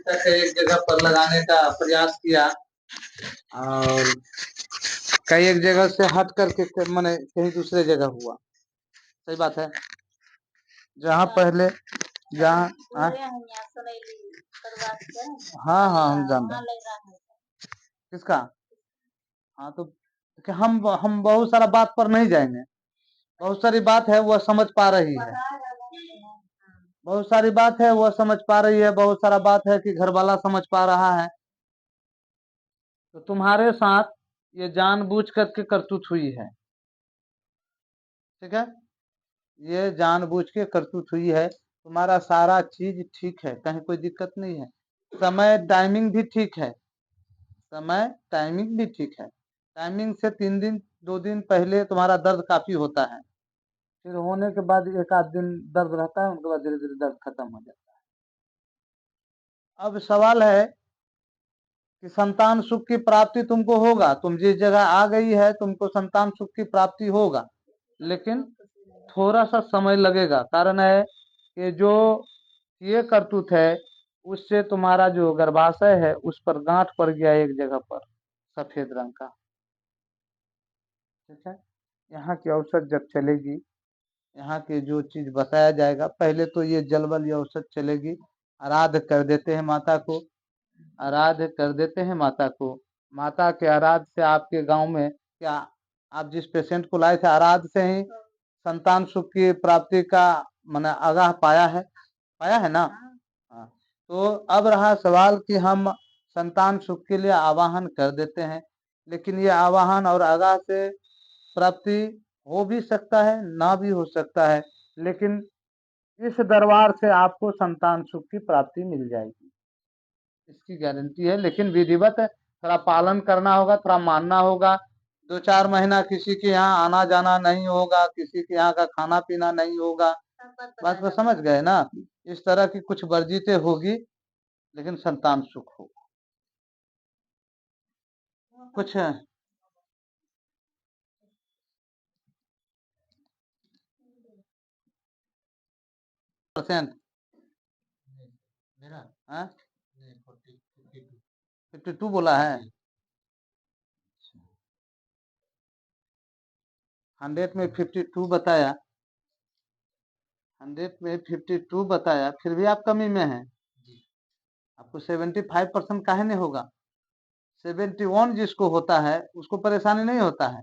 तक एक जगह पर लगाने का प्रयास किया और कई एक जगह से हट करके मैंने कहीं दूसरे जगह हुआ। सही बात है। जहाँ पहले जहाँ हाँ हाँ हम जानते हैं किसका। हाँ तो कि हम बहुत सारा बात पर नहीं जाएंगे। बहुत सारी बात है वह समझ पा रही है, बहुत सारी बात है वह समझ पा रही है, बहुत सारा बात है कि घर वाला समझ पा रहा है। तो तुम्हारे साथ ये जानबूझ करके करतूत हुई है, ठीक है। ये जानबूझ के करतूत हुई है। तुम्हारा सारा चीज ठीक है, कहीं कोई दिक्कत नहीं है। समय टाइमिंग भी ठीक है, समय टाइमिंग भी ठीक है। टाइमिंग से 3 दिन 2 दिन पहले तुम्हारा दर्द काफी होता है, फिर होने के बाद एक आध दिन दर्द रहता है, उनके बाद धीरे धीरे दर्द खत्म हो जाता है। अब सवाल है कि संतान सुख की प्राप्ति तुमको होगा, तुम जिस जगह आ गई है तुमको संतान सुख की प्राप्ति होगा, लेकिन थोड़ा सा समय लगेगा। कारण है कि जो ये करतूत है उससे तुम्हारा जो गर्भाशय है उस पर गांठ पड़ गया एक जगह पर सफेद रंग का, ठीक है। यहाँ की औषध जब चलेगी, यहाँ की जो चीज बताया जाएगा, पहले तो ये जल वाली औषध चलेगी। आराध कर देते हैं माता को, आराध कर देते हैं माता को। माता के आराध से आपके गांव में क्या, आप जिस पेशेंट को लाए थे आराध से ही संतान सुख की प्राप्ति का मैंने आगाह पाया है, पाया है ना। हाँ। तो अब रहा सवाल कि हम संतान सुख के लिए आवाहन कर देते हैं, लेकिन ये आवाहन और आगाह से प्राप्ति हो भी सकता है ना भी हो सकता है, लेकिन इस दरबार से आपको संतान सुख की प्राप्ति मिल जाएगी, इसकी गारंटी है। लेकिन विधिवत थोड़ा पालन करना होगा, थोड़ा मानना होगा। 2-4 महीना किसी के यहाँ आना जाना नहीं होगा, किसी के यहाँ का खाना पीना नहीं होगा। बात को समझ गए ना। इस तरह की कुछ वर्जितें होगी, लेकिन संतान सुख होगा। कुछ परसेंट मेरा 52 बोला है। 100 में 52 बताया, 100 में 52 बताया, फिर भी आप कमी में हैं। आपको 75% काहे नहीं होगा। 71 जिसको होता है उसको परेशानी नहीं होता है,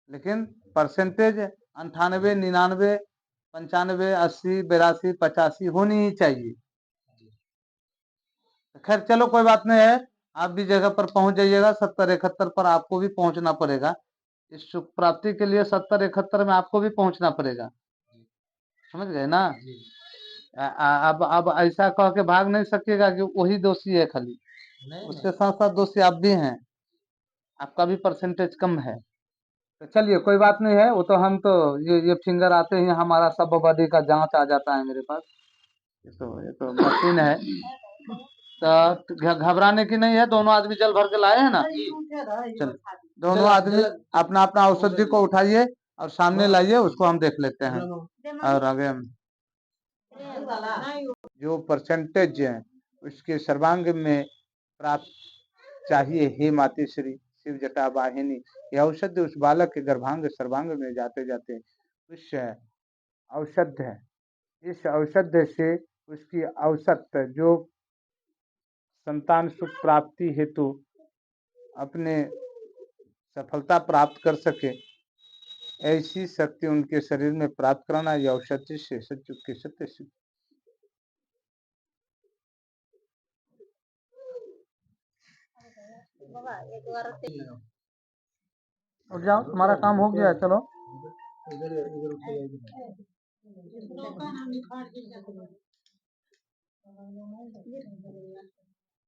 लेकिन परसेंटेज 98, 99, 95, 80, 82, 85 होनी ही चाहिए। खैर चलो कोई बात नहीं है, आप भी जगह पर पहुंच जाइएगा। 70-71 पर आपको भी पहुंचना पड़ेगा। इस सुख प्राप्ति के लिए 70-71 में आपको भी पहुंचना पड़ेगा, समझ गए ना। अब ऐसा कह के भाग नहीं सकेगा कि वही दोषी है खाली, उसके साथ साथ दोषी आप भी हैं, आपका भी परसेंटेज कम है। तो चलिए कोई बात नहीं है, वो तो हम तो ये फिंगर आते ही हमारा सब बॉडी का जांच आ जाता है मेरे पास। ये तो मशीन है। तो घबराने की नहीं है, दोनों आदमी जल भर के लाए हैं ना। चल दोनों आदमी अपना अपना औषधि को उठाइए और सामने लाइए, उसको हम देख लेते हैं। और आगे हम जो परसेंटेज है उसके सर्वांग में प्राप्त चाहिए, हे माते श्री शिव जटा वाहिनी। यह औषध उस बालक के गर्भांग सर्वांग में जाते जाते उस औषध है, इस औषध से उसकी औसत जो संतान सुख प्राप्ति हेतु अपने सफलता प्राप्त कर सके, ऐसी शक्ति उनके शरीर में प्राप्त कराना यह औषधि से सत्युग के सत्य सिद्ध। उठ जाओ, तुम्हारा काम हो गया है, चलो।